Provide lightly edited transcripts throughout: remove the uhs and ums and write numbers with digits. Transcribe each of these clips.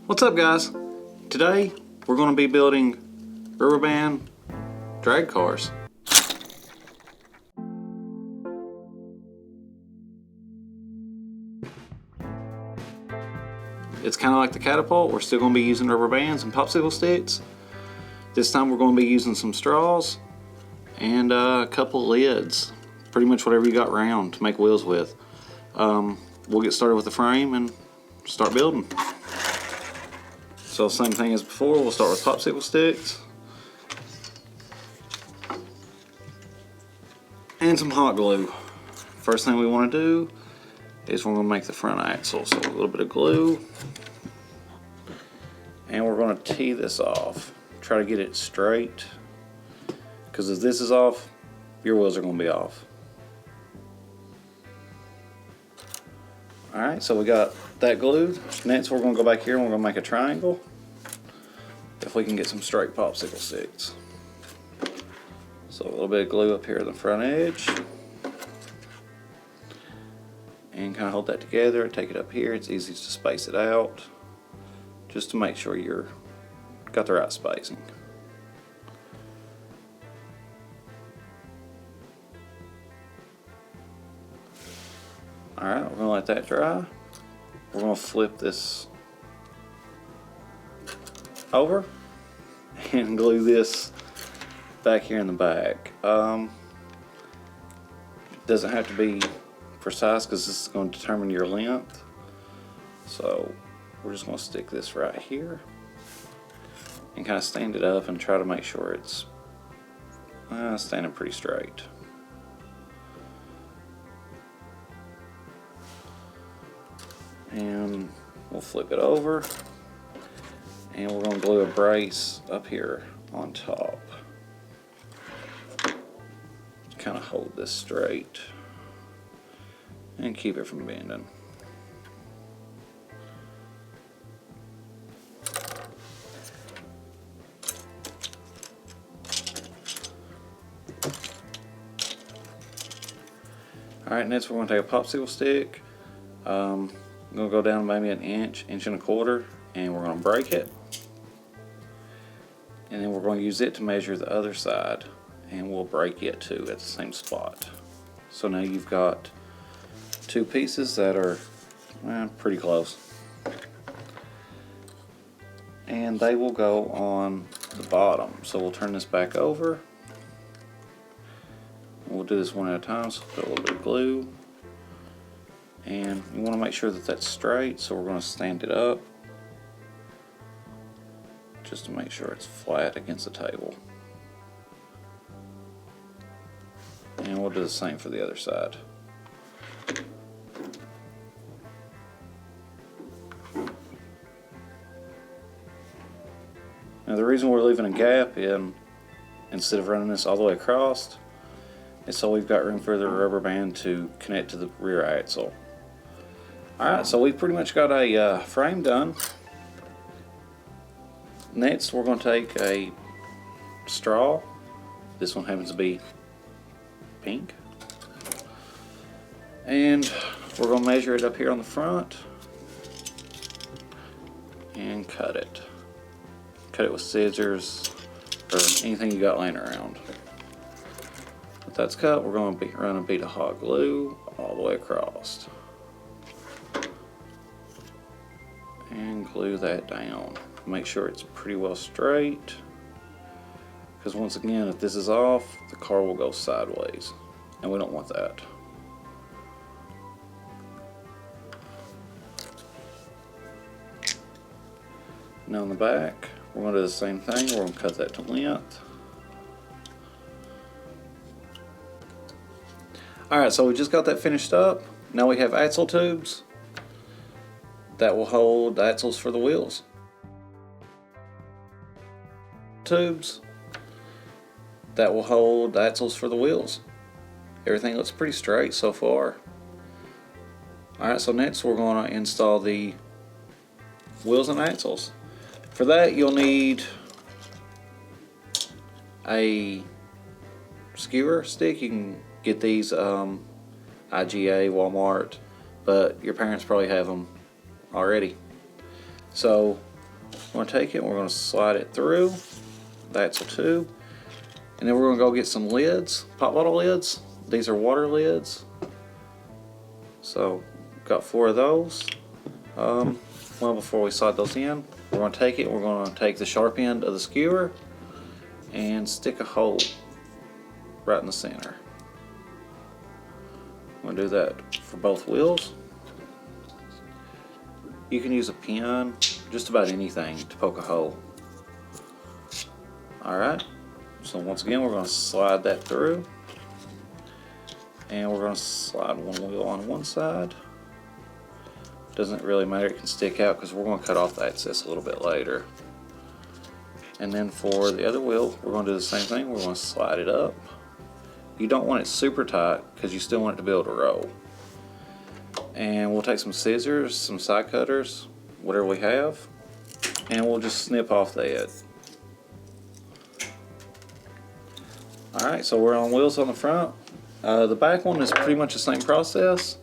What's up, guys? Today we're going to be building rubber band drag cars. It's kind of like the catapult. We're still going to be using rubber bands and popsicle sticks. This time we're going to be using some straws and a couple of lids. Pretty much whatever you got round to make wheels with. We'll get started with the frame and start building. So same thing as before, we'll start with popsicle sticks and some hot glue. First thing we want to do is we're going to make the front axle. So a little bit of glue, and we're going to tee this off. Try to get it straight, because if this is off, your wheels are going to be off. Alright, so we got that glued. Next we're going to go back here and we're going to make a triangle. If we can get some straight popsicle sticks. So a little bit of glue up here on the front edge. And kind of hold that together and take it up here. It's easy to space it out, just to make sure you're got the right spacing. Alright, we're going to let that dry. We're going to flip this over and glue this back here in the back. Doesn't have to be precise because this is going to determine your length. So we're just going to stick this right here and kind of stand it up and try to make sure it's standing pretty straight. And we'll flip it over, and we're going to glue a brace up here on top to kind of hold this straight and keep it from bending. Alright, next we're going to take a popsicle stick. I'm going to go down maybe an inch, inch and a quarter, and we're going to break it. And then we're going to use it to measure the other side, and we'll break it too at the same spot. So now you've got two pieces that are pretty close. And they will go on the bottom. So we'll turn this back over. We'll do this one at a time, so put a little bit of glue. And you want to make sure that that's straight, so we're going to stand it up just to make sure it's flat against the table. And we'll do the same for the other side. Now the reason we're leaving a gap in, instead of running this all the way across, is so we've got room for the rubber band to connect to the rear axle. Alright, so we've pretty much got a frame done. Next we're going to take a straw. This one happens to be pink. And we're going to measure it up here on the front and cut it. Cut it with scissors or anything you got laying around. Once that's cut, we're going to run a bead of hot glue all the way across. And glue that down. Make sure it's pretty well straight, because once again, if this is off, the car will go sideways, and we don't want that. Now on the back, we're going to do the same thing. We're going to cut that to length. Alright, so we just got that finished up. Now we have axle tubes that will hold the axles for the wheels. Tubes that will hold the axles for the wheels. Everything looks pretty straight so far. Alright, so next we're going to install the wheels and axles. For that you'll need a skewer stick. You can get these IGA, Walmart, but your parents probably have them already. So We're going to take it and we're going to slide it through the axle tube. And then we're going to go get some lids, pop bottle lids. These are water lids. So, got 4 of those. Well, before we slide those in, we're going to take it, we're going to take the sharp end of the skewer and stick a hole right in the center. I'm going to do that for both wheels. You can use a pin, just about anything to poke a hole. Alright, so once again we're going to slide that through. And we're going to slide one wheel on one side. Doesn't really matter, it can stick out because we're going to cut off the excess a little bit later. And then for the other wheel, we're going to do the same thing. We're going to slide it up. You don't want it super tight because you still want it to be able to roll. And we'll take some scissors, some side cutters, whatever we have, and we'll just snip off the edge. Alright, so we're on wheels on the front. The back one is pretty much the same process.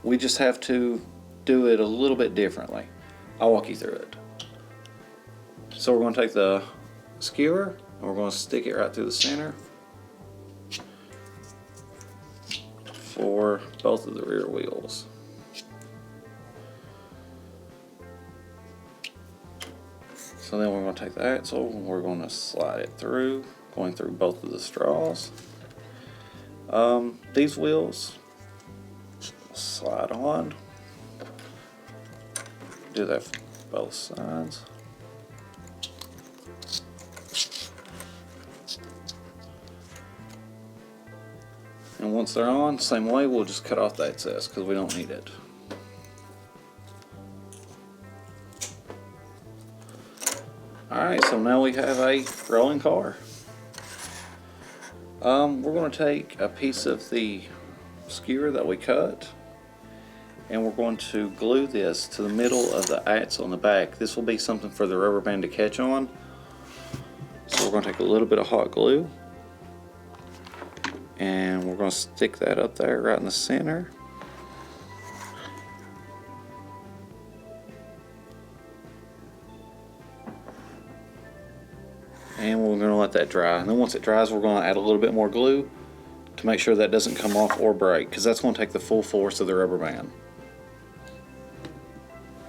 We just have to do it a little bit differently. I'll walk you through it. So we're going to take the skewer and we're going to stick it right through the center for both of the rear wheels. So then we're going to take the axle and we're going to slide it through, going through both of the straws. These wheels slide on. Do that for both sides. And once they're on, same way, we'll just cut off the excess because we don't need it. Alright, so now we have a rolling car. We're going to take a piece of the skewer that we cut and we're going to glue this to the middle of the axle on the back. This will be something for the rubber band to catch on. So we're going to take a little bit of hot glue and we're going to stick that up there right in the center. And we're going to let that dry. And then once it dries, we're going to add a little bit more glue to make sure that doesn't come off or break, because that's going to take the full force of the rubber band.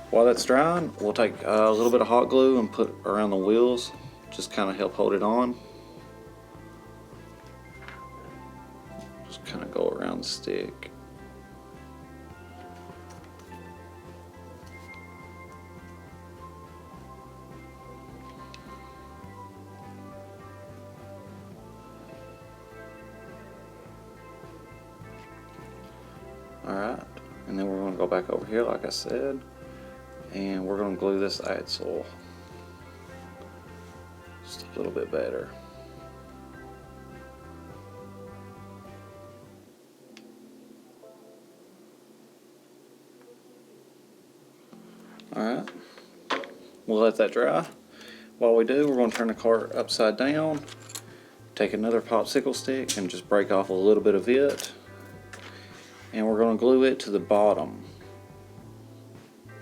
While that's drying, we'll take a little bit of hot glue and put around the wheels, just kind of help hold it on. Just kind of go around the stick. Alright, and then we're going to go back over here like I said, and we're going to glue this axle just a little bit better. Alright, we'll let that dry. While we do, we're going to turn the car upside down, take another popsicle stick and just break off a little bit of it. And we're going to glue it to the bottom.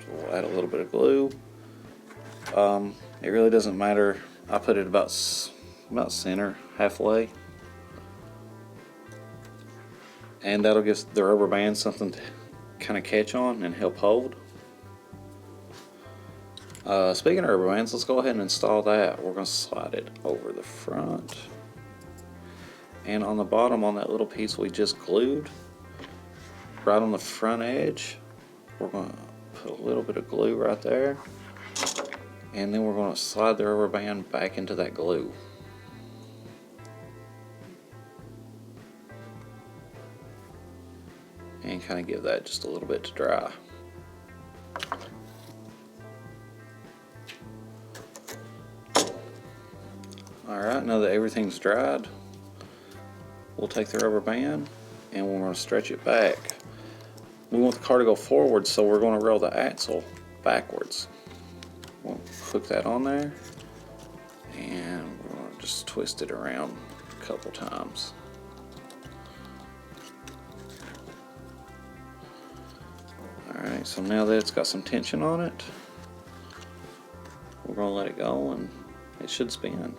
So we'll add a little bit of glue. It really doesn't matter. I put it about center, halfway. And that'll give the rubber band something to kind of catch on and help hold. Speaking of rubber bands, let's go ahead and install that. We're going to slide it over the front. And on the bottom, on that little piece we just glued, right on the front edge, we're going to put a little bit of glue right there, and then we're going to slide the rubber band back into that glue. And kind of give that just a little bit to dry. Alright, now that everything's dried, we'll take the rubber band and we're going to stretch it back. We want the car to go forward, so we're going to roll the axle backwards. We'll hook that on there and we're going to just twist it around a couple times. Alright, so now that it's got some tension on it, We're going to let it go and it should spin.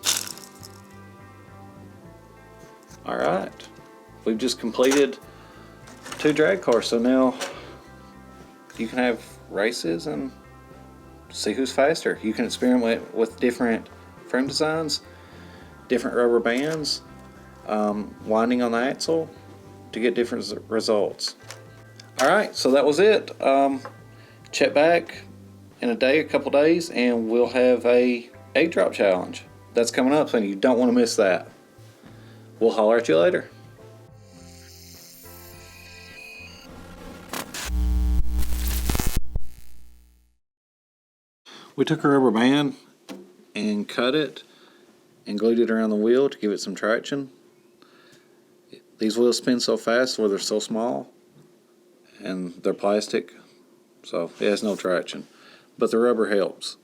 Alright, we've just completed 2 drag cars, so now you can have races and see who's faster. You can experiment with different frame designs, different rubber bands, winding on the axle to get different results. Alright, so that was it. Check back in a couple days, and we'll have a egg drop challenge. That's coming up, and you don't want to miss that. We'll holler at you later. We took a rubber band and cut it and glued it around the wheel to give it some traction. These wheels spin so fast where they're so small, and they're plastic, so it has no traction, but the rubber helps.